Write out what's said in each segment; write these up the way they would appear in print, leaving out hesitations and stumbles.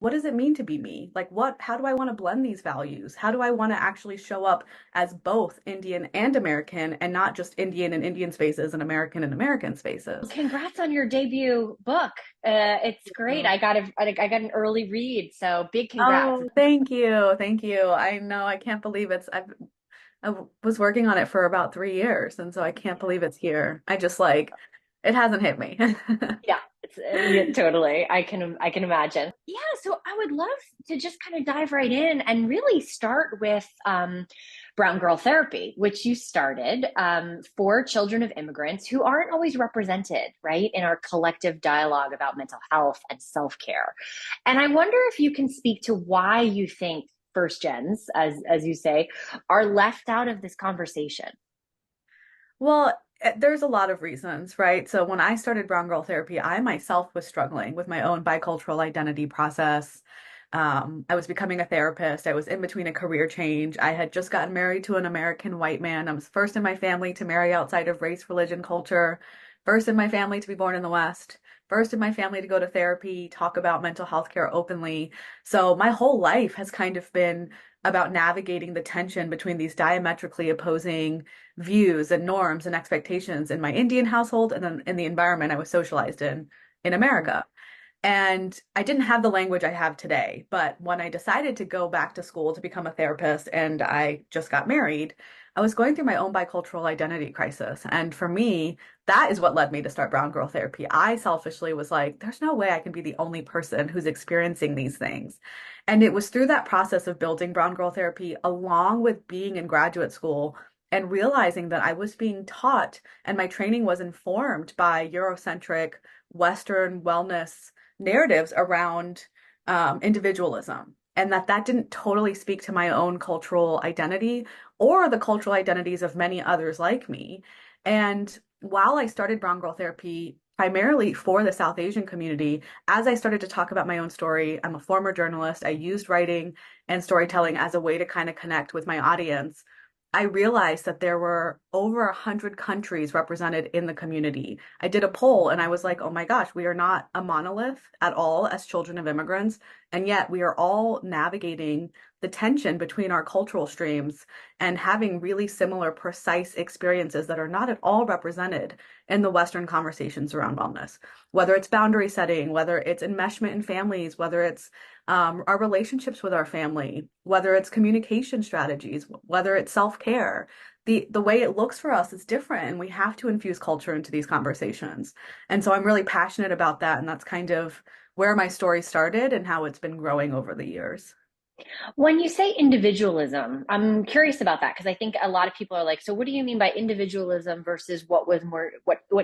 what does it mean to be me? Like how do I want to blend these values? How do I want to actually show up as both Indian and American and not just Indian in Indian spaces and American in American spaces? Congrats on your debut book. It's great. I got an early read, so big congrats. Oh, thank you. Thank you. I know I can't believe I was working on it for about 3 years, and so I can't believe it's here. I just like it hasn't hit me. Yeah, yeah, totally. I can imagine. Yeah, so I would love to just kind of dive right in and really start with Brown Girl Therapy, which you started for children of immigrants who aren't always represented, right, in our collective dialogue about mental health and self-care. And I wonder if you can speak to why you think first gens, as you say, are left out of this conversation. Well, there's a lot of reasons, right? So when I started Brown Girl Therapy, I myself was struggling with my own bicultural identity process. I was becoming a therapist. I was in between a career change. I had just gotten married to an American white man. I was first in my family to marry outside of race, religion, culture, first in my family to be born in the West, first in my family to go to therapy, talk about mental health care openly. So my whole life has kind of been about navigating the tension between these diametrically opposing views and norms and expectations in my Indian household and then in the environment I was socialized in America. And I didn't have the language I have today, but when I decided to go back to school to become a therapist and I just got married, I was going through my own bicultural identity crisis. And for me, that is what led me to start Brown Girl Therapy. I selfishly was like, there's no way I can be the only person who's experiencing these things. And it was through that process of building Brown Girl Therapy, along with being in graduate school and realizing that I was being taught and my training was informed by Eurocentric Western wellness narratives around individualism, and that didn't totally speak to my own cultural identity or the cultural identities of many others like me. And while I started Brown Girl Therapy primarily for the South Asian community, as I started to talk about my own story, I'm a former journalist. I used writing and storytelling as a way to kind of connect with my audience. I realized that there were over 100 countries represented in the community. I did a poll and I was like, oh my gosh, we are not a monolith at all as children of immigrants. And yet we are all navigating the tension between our cultural streams and having really similar, precise experiences that are not at all represented in the Western conversations around wellness, whether it's boundary setting, whether it's enmeshment in families, whether it's our relationships with our family, whether it's communication strategies, whether it's self-care. The way it looks for us is different, and we have to infuse culture into these conversations. And so I'm really passionate about that, and that's kind of where my story started and how it's been growing over the years. When you say individualism, I'm curious about that because I think a lot of people are like, so what do you mean by individualism versus what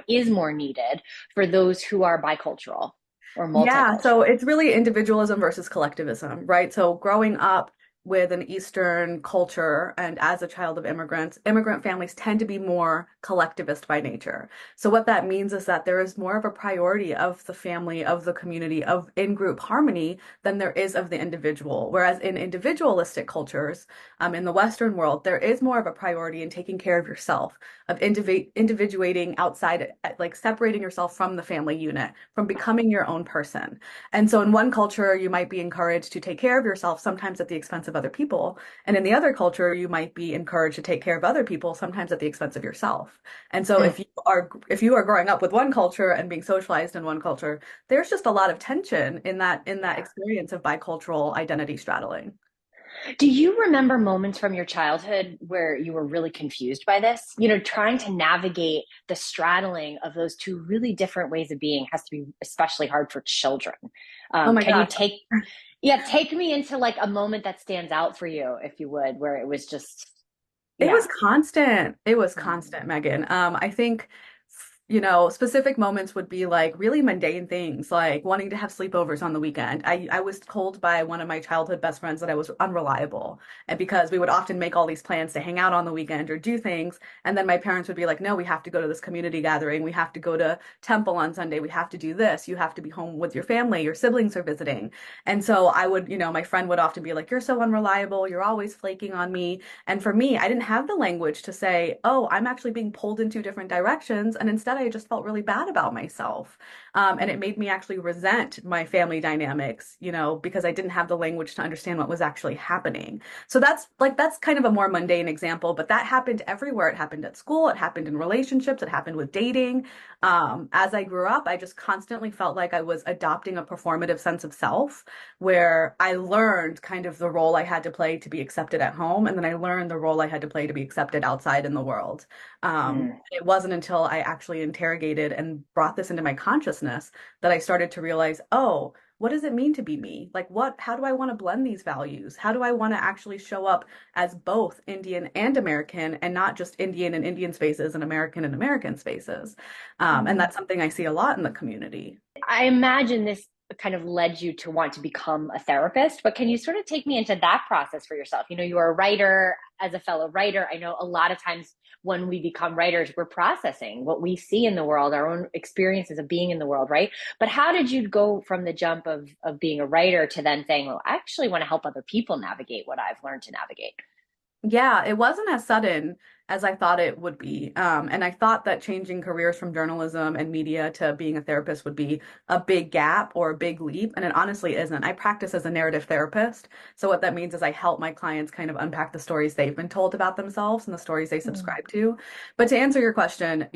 is more needed for those who are bicultural or Yeah, so multicultural? it's really individualism versus collectivism, right? So growing up with an Eastern culture and as a child of immigrants, immigrant families tend to be more collectivist by nature. So what that means is that there is more of a priority of the family, of the community, of in-group harmony than there is of the individual. Whereas in individualistic cultures, in the Western world, there is more of a priority in taking care of yourself, of individuating outside, like separating yourself from the family unit, from becoming your own person. And so in one culture, you might be encouraged to take care of yourself, sometimes at the expense of other people. And in the other culture, you might be encouraged to take care of other people, sometimes at the expense of yourself. And so Mm. if you are growing up with one culture and being socialized in one culture, there's just a lot of tension in that Yeah. experience of bicultural identity straddling. Do you remember moments from your childhood where you were really confused by this? You know, trying to navigate the straddling of those two really different ways of being has to be especially hard for children. Oh my Can you gosh. take me into like a moment that stands out for you, if you would, where it was just, It was yeah. constant. It was Mm. constant, Megan. I think, specific moments would be like really mundane things, like wanting to have sleepovers on the weekend. I was told by one of my childhood best friends that I was unreliable, and because we would often make all these plans to hang out on the weekend or do things, and then my parents would be like, "No, we have to go to this community gathering. We have to go to temple on Sunday. We have to do this. You have to be home with your family. Your siblings are visiting." And so I would, my friend would often be like, "You're so unreliable. You're always flaking on me." And for me, I didn't have the language to say, oh, I'm actually being pulled in two different directions. And instead instead I just felt really bad about myself. And it made me actually resent my family dynamics, because I didn't have the language to understand what was actually happening. So that's kind of a more mundane example, but that happened everywhere. It happened at school, it happened in relationships, it happened with dating. As I grew up, I just constantly felt like I was adopting a performative sense of self, where I learned kind of the role I had to play to be accepted at home, and then I learned the role I had to play to be accepted outside in the world. Mm. It wasn't until I actually interrogated and brought this into my consciousness that I started to realize, oh, what does it mean to be me? Like, how do I want to blend these values? How do I want to actually show up as both Indian and American, and not just Indian and Indian spaces and American spaces? And Mm. that's something I see a lot in the community. I imagine this kind of led you to want to become a therapist, but can you sort of take me into that process for yourself? You are a writer. As a fellow writer, I know a lot of times when we become writers, we're processing what we see in the world, our own experiences of being in the world, right? But how did you go from the jump of being a writer to then saying, well, I actually want to help other people navigate what I've learned to navigate? Yeah, it wasn't as sudden as I thought it would be. And I thought that changing careers from journalism and media to being a therapist would be a big gap or a big leap. And it honestly isn't. I practice as a narrative therapist. So what that means is I help my clients kind of unpack the stories they've been told about themselves and the stories they Mm. subscribe to. But to answer your question,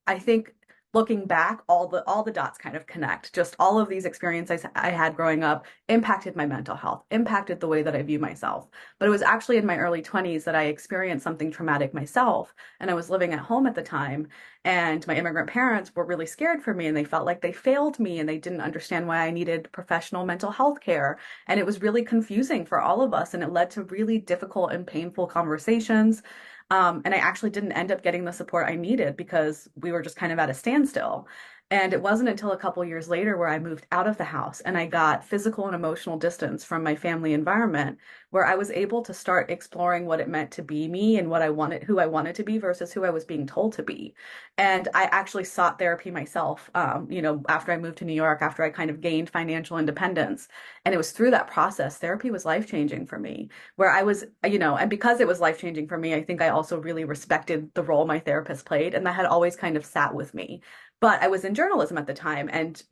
I think looking back, all the dots kind of connect. Just all of these experiences I had growing up impacted my mental health, impacted the way that I view myself. But it was actually in my early 20s that I experienced something traumatic myself. And I was living at home at the time. And my immigrant parents were really scared for me, and they felt like they failed me, and they didn't understand why I needed professional mental health care. And it was really confusing for all of us. And it led to really difficult and painful conversations. And I actually didn't end up getting the support I needed because we were just kind of at a standstill. And it wasn't until a couple years later where I moved out of the house and I got physical and emotional distance from my family environment, where I was able to start exploring what it meant to be me and who I wanted to be versus who I was being told to be. And I actually sought therapy myself, after I moved to New York, after I kind of gained financial independence. And it was through that process, therapy was life-changing for me, where I was, and because it was life-changing for me, I think I also really respected the role my therapist played, and that had always kind of sat with me. But I was in journalism at the time, and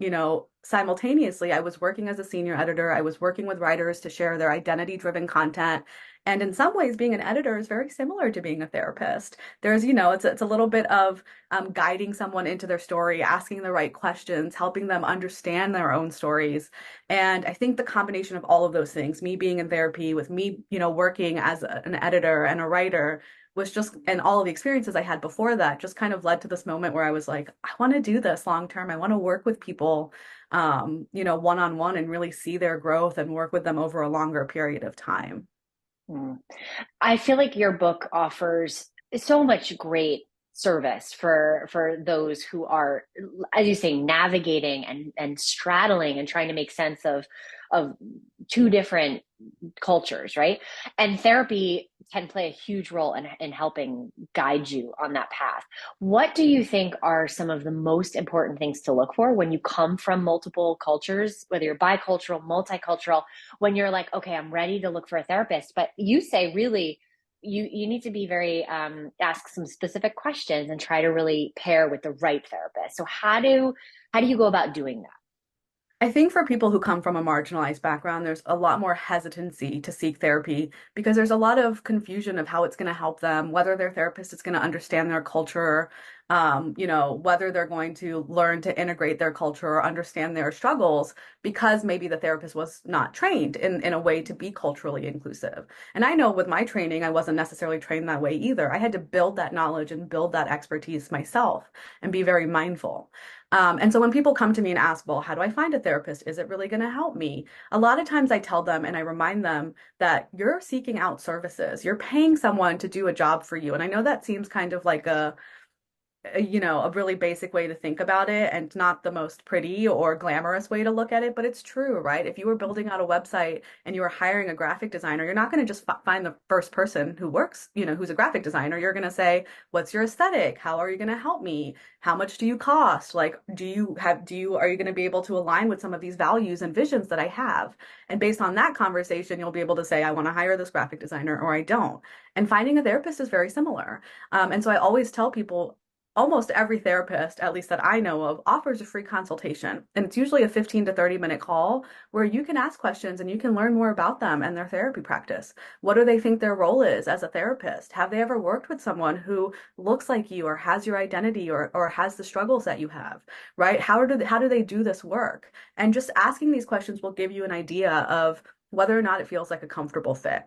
simultaneously, I was working as a senior editor. I was working with writers to share their identity-driven content. And in some ways, being an editor is very similar to being a therapist. It's a little bit of guiding someone into their story, asking the right questions, helping them understand their own stories. And I think the combination of all of those things, me being in therapy, with me, working as an editor and a writer, and all of the experiences I had before that just kind of led to this moment where I was like, I want to do this long term. I want to work with people, one on one, and really see their growth and work with them over a longer period of time. Mm. I feel like your book offers so much great service for those who are, as you say, navigating and straddling and trying to make sense of two different cultures, right? And therapy can play a huge role in helping guide you on that path. What do you think are some of the most important things to look for when you come from multiple cultures, whether you're bicultural, multicultural, when you're like, okay, I'm ready to look for a therapist, but you say really, you need to be very ask some specific questions and try to really pair with the right therapist. So how do you go about doing that? I think for people who come from a marginalized background, there's a lot more hesitancy to seek therapy because there's a lot of confusion of how it's going to help them, whether their therapist is going to understand their culture, whether they're going to learn to integrate their culture or understand their struggles, because maybe the therapist was not trained in a way to be culturally inclusive. And I know with my training, I wasn't necessarily trained that way either. I had to build that knowledge and build that expertise myself and be very mindful. And so when people come to me and ask, well, how do I find a therapist? Is it really going to help me? A lot of times I tell them and I remind them that you're seeking out services. You're paying someone to do a job for you. And I know that seems kind of like a really basic way to think about it and not the most pretty or glamorous way to look at it, but it's true, right? If you were building out a website and you were hiring a graphic designer, you're not going to just find the first person who works, who's a graphic designer. You're going to say, what's your aesthetic? How are you going to help me? How much do you cost? Like, are you going to be able to align with some of these values and visions that I have? And based on that conversation, you'll be able to say, I want to hire this graphic designer or I don't. And finding a therapist is very similar. And so I always tell people, almost every therapist, at least that I know of, offers a free consultation. And it's usually a 15 to 30-minute call where you can ask questions and you can learn more about them and their therapy practice. What do they think their role is as a therapist? Have they ever worked with someone who looks like you or has your identity or has the struggles that you have, right? How do they do this work? And just asking these questions will give you an idea of whether or not it feels like a comfortable fit.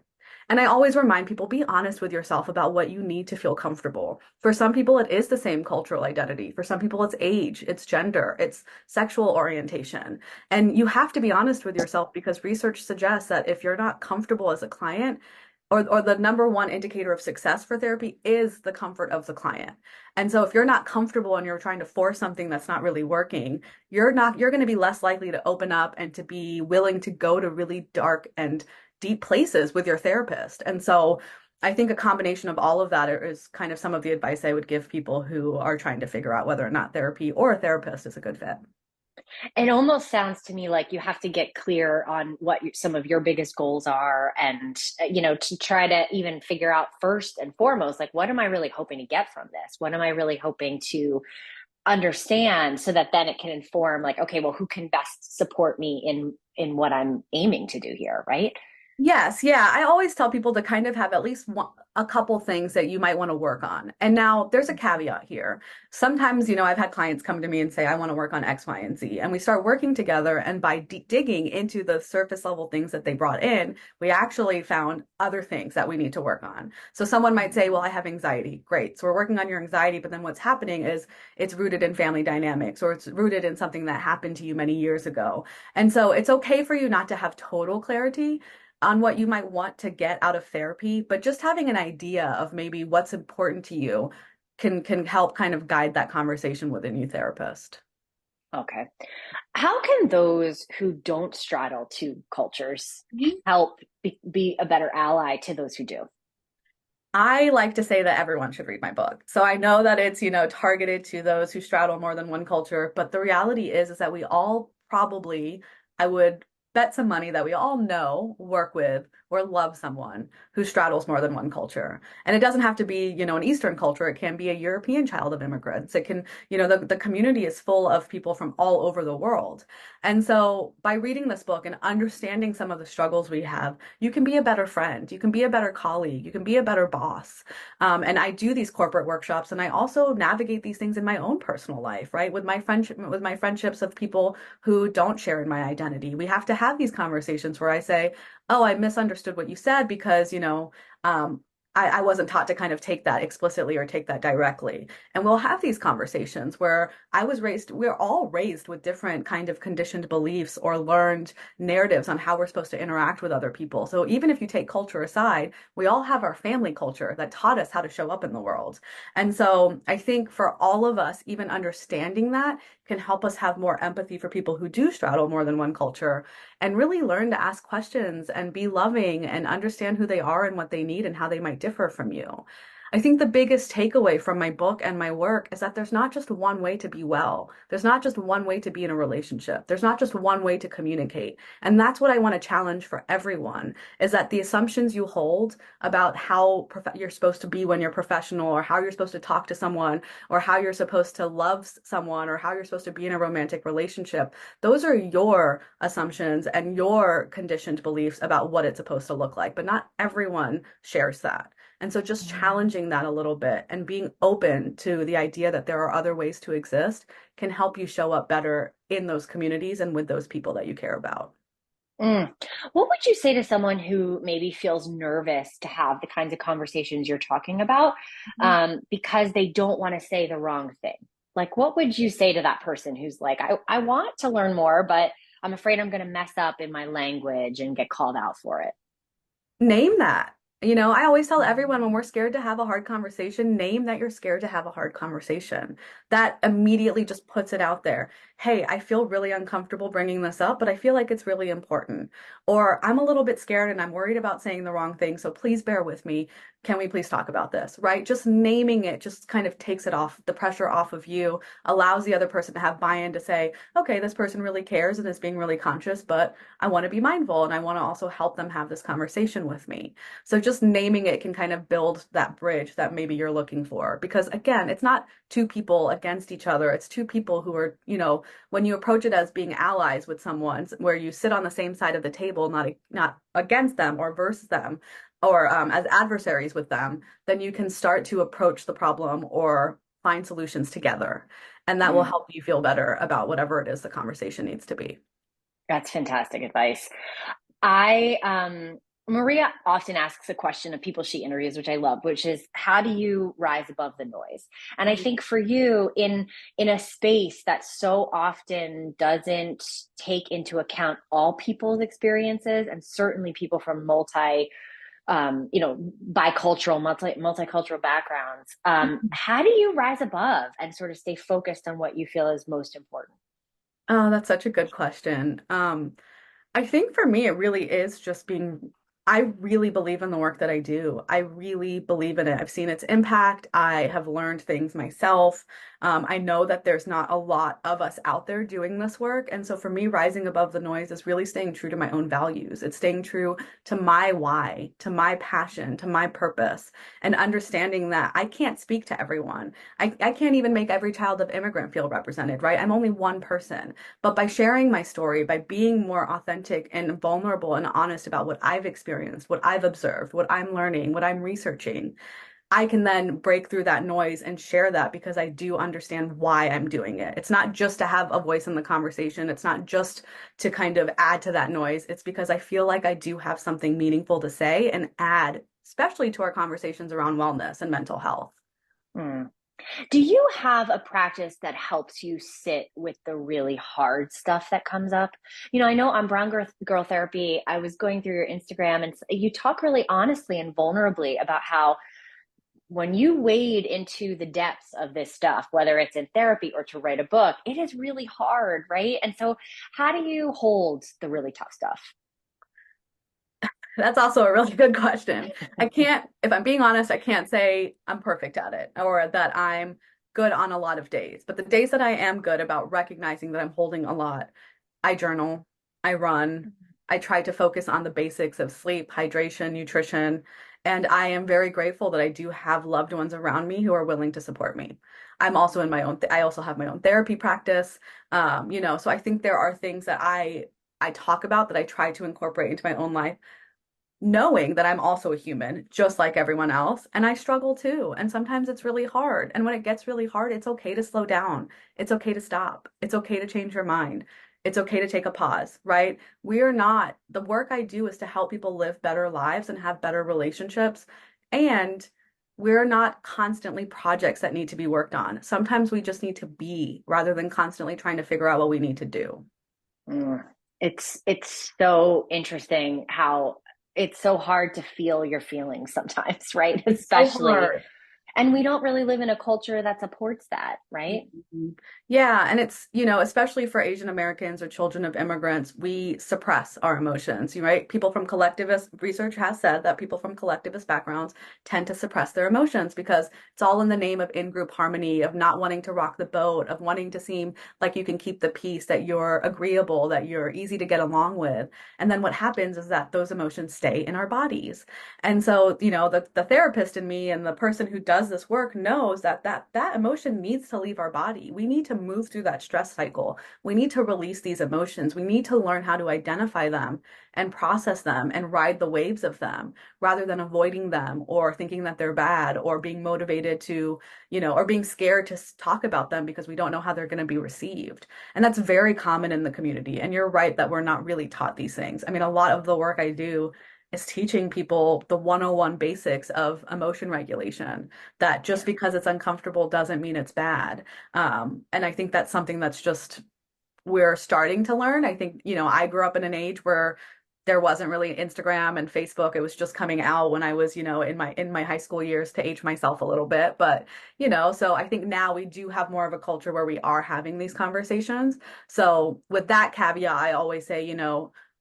And I always remind people, be honest with yourself about what you need to feel comfortable. For some people, it is the same cultural identity. For some people, it's age, it's gender, it's sexual orientation. And you have to be honest with yourself because research suggests that if you're not comfortable as a client, or the number one indicator of success for therapy is the comfort of the client. And so if you're not comfortable and you're trying to force something that's not really working, you're going to be less likely to open up and to be willing to go to really dark and deep places with your therapist. And so I think a combination of all of that is kind of some of the advice I would give people who are trying to figure out whether or not therapy or a therapist is a good fit. It almost sounds to me like you have to get clear on what some of your biggest goals are, and to try to even figure out first and foremost, like, what am I really hoping to get from this? What am I really hoping to understand, so that then it can inform, like, okay, well, who can best support me in what I'm aiming to do here, right? Yes, yeah. I always tell people to kind of have at least a couple things that you might want to work on. And now there's a caveat here. Sometimes, I've had clients come to me and say, I want to work on X, Y, and Z. And we start working together. And by digging into the surface level things that they brought in, we actually found other things that we need to work on. So someone might say, well, I have anxiety. Great. So we're working on your anxiety. But then what's happening is it's rooted in family dynamics or it's rooted in something that happened to you many years ago. And so it's okay for you not to have total clarity on what you might want to get out of therapy, but just having an idea of maybe what's important to you can help kind of guide that conversation with a new therapist. Okay. How can those who don't straddle two cultures Mhm. help be a better ally to those who do? I like to say that everyone should read my book. So I know that it's, targeted to those who straddle more than one culture, but the reality is that we all probably, I would bet some money that we all know, work with, or love someone who straddles more than one culture. And it doesn't have to be, an Eastern culture. It can be a European child of immigrants. It can, the community is full of people from all over the world. And so by reading this book and understanding some of the struggles we have, you can be a better friend, you can be a better colleague, you can be a better boss. And I do these corporate workshops and I also navigate these things in my own personal life, right? With my friendships of people who don't share in my identity. We have to have these conversations where I say, oh, I misunderstood what you said because, um, I wasn't taught to kind of take that explicitly or take that directly. And we'll have these conversations where we're all raised with different kind of conditioned beliefs or learned narratives on how we're supposed to interact with other people. So even if you take culture aside, we all have our family culture that taught us how to show up in the world. And so I think for all of us, even understanding that can help us have more empathy for people who do straddle more than one culture and really learn to ask questions and be loving and understand who they are and what they need and how they might differ from you. I think the biggest takeaway from my book and my work is that there's not just one way to be well. There's not just one way to be in a relationship. There's not just one way to communicate. And that's what I want to challenge for everyone is that the assumptions you hold about how you're supposed to be when you're professional or how you're supposed to talk to someone or how you're supposed to love someone or how you're supposed to be in a romantic relationship, those are your assumptions and your conditioned beliefs about what it's supposed to look like. But not everyone shares that. And so just challenging that a little bit and being open to the idea that there are other ways to exist can help you show up better in those communities and with those people that you care about. Mm. What would you say to someone who maybe feels nervous to have the kinds of conversations you're talking about, because they don't want to say the wrong thing? Like, what would you say to that person who's like, I want to learn more, but I'm afraid I'm going to mess up in my language and get called out for it? Name that. I always tell everyone when we're scared to have a hard conversation, name that you're scared to have a hard conversation. That immediately just puts it out there. hey, I feel really uncomfortable bringing this up, but I feel like it's really important. Or I'm a little bit scared and I'm worried about saying the wrong thing, so please bear with me. Can we please talk about this? Right? Just naming it just kind of takes it off, the pressure off of you, allows the other person to have buy-in to say, okay, this person really cares and is being really conscious, but I want to be mindful and I want to also help them have this conversation with me. So just naming it can kind of build that bridge that maybe you're looking for. Because again, it's not two people against each other. It's two people who are, when you approach it as being allies with someone, where you sit on the same side of the table, not against them or versus them, or as adversaries with them, then you can start to approach the problem or find solutions together. And that will Mm, help you feel better about whatever it is the conversation needs to be. that's fantastic advice. I Maria often asks a question of people she interviews, which I love, which is how do you rise above the noise? And I think for you in a space that so often doesn't take into account all people's experiences, and certainly people from bicultural, multicultural backgrounds, how do you rise above and sort of stay focused on what you feel is most important? Oh, that's such a good question. I think for me, it really is just I really believe in the work that I do. I really believe in it. I've seen its impact. I have learned things myself. I know that there's not a lot of us out there doing this work. And so for me, rising above the noise is really staying true to my own values. It's staying true to my why, to my passion, to my purpose, and understanding that I can't speak to everyone. I can't even make every child of immigrant feel represented, right? I'm only one person. But by sharing my story, by being more authentic and vulnerable and honest about what I've experienced, what I've observed, what I'm learning, what I'm researching, I can then break through that noise and share that because I do understand why I'm doing it. It's not just to have a voice in the conversation. It's not just to kind of add to that noise. It's because I feel like I do have something meaningful to say and add, especially to our conversations around wellness and mental health. Hmm. Do you have a practice that helps you sit with the really hard stuff that comes up? I know on Girl Therapy, I was going through your Instagram and you talk really honestly and vulnerably about how when you wade into the depths of this stuff, whether it's in therapy or to write a book, it is really hard, right? And so, how do you hold the really tough stuff? That's also a really good question. If I'm being honest, I can't say I'm perfect at it or that I'm good on a lot of days. But the days that I am good about recognizing that I'm holding a lot, I journal, I run, I try to focus on the basics of sleep, hydration, nutrition. And I am very grateful that I do have loved ones around me who are willing to support me. I also have my own therapy practice. So I think there are things that I talk about that I try to incorporate into my own life knowing that I'm also a human, just like everyone else, and I struggle too. And sometimes it's really hard. And when it gets really hard, it's okay to slow down. It's okay to stop. It's okay to change your mind. It's okay to take a pause, right? The work I do is to help people live better lives and have better relationships. And we're not constantly projects that need to be worked on. Sometimes we just need to be rather than constantly trying to figure out what we need to do. Mm. It's so interesting how it's so hard to feel your feelings sometimes, right? It's so Especially, hard. and we don't really live in a culture that supports that, right? Mhm. Yeah, and it's, especially for Asian Americans or children of immigrants, we suppress our emotions, right? People from collectivist research has said that people from collectivist backgrounds tend to suppress their emotions because it's all in the name of in-group harmony, of not wanting to rock the boat, of wanting to seem like you can keep the peace, that you're agreeable, that you're easy to get along with. And then what happens is that those emotions stay in our bodies. And so, the therapist in me and the person who does this work knows that emotion needs to leave our body. We need to move through that stress cycle. We need to release these emotions. We need to learn how to identify them and process them and ride the waves of them rather than avoiding them or thinking that they're bad or being motivated to, or being scared to talk about them because we don't know how they're going to be received. And that's very common in the community. And you're right that we're not really taught these things. I mean, a lot of the work I do is teaching people the 101 basics of emotion regulation, that just because it's uncomfortable doesn't mean it's bad. And I think that's something that's just we're starting to learn. I think, I grew up in an age where there wasn't really Instagram and Facebook. It was just coming out when I was, in my high school years, to age myself a little bit. But, so I think now we do have more of a culture where we are having these conversations. So with that caveat, I always say,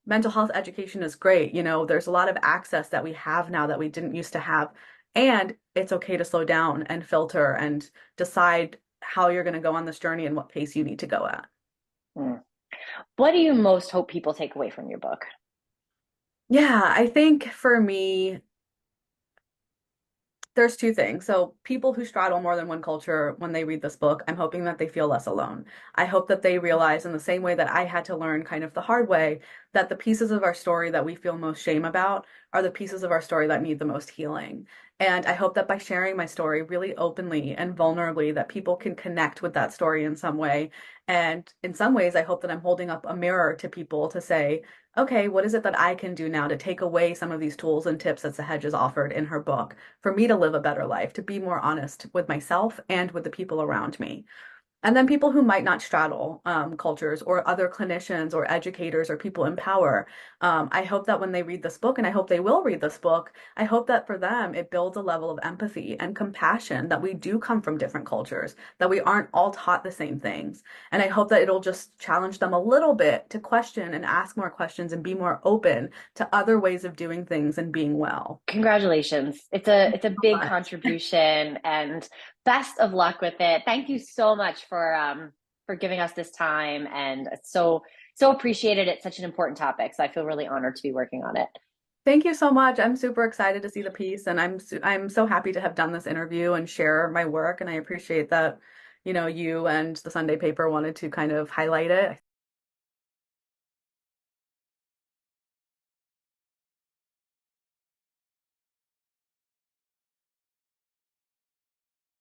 mental health education is great. There's a lot of access that we have now that we didn't used to have. And it's okay to slow down and filter and decide how you're going to go on this journey and what pace you need to go at. Mm. What do you most hope people take away from your book? Yeah, I think for me, there's two things. So, people who straddle more than one culture, when they read this book, I'm hoping that they feel less alone. I hope that they realize, in the same way that I had to learn kind of the hard way, that the pieces of our story that we feel most shame about are the pieces of our story that need the most healing. And I hope that by sharing my story really openly and vulnerably, that people can connect with that story in some way. And in some ways, I hope that I'm holding up a mirror to people to say, okay, what is it that I can do now to take away some of these tools and tips that Sahaj has offered in her book for me to live a better life, to be more honest with myself and with the people around me. And then people who might not straddle cultures, or other clinicians or educators or people in power. I hope that when they read this book, and I hope they will read this book, I hope that for them it builds a level of empathy and compassion, that we do come from different cultures, that we aren't all taught the same things. And I hope that it'll just challenge them a little bit to question and ask more questions and be more open to other ways of doing things and being well. Congratulations. It's a big contribution and best of luck with it. Thank you so much for giving us this time and it's so appreciated. It's such an important topic. So I feel really honored to be working on it. Thank you so much. I'm super excited to see the piece, and I'm so happy to have done this interview and share my work. And I appreciate that, you and the Sunday paper wanted to kind of highlight it.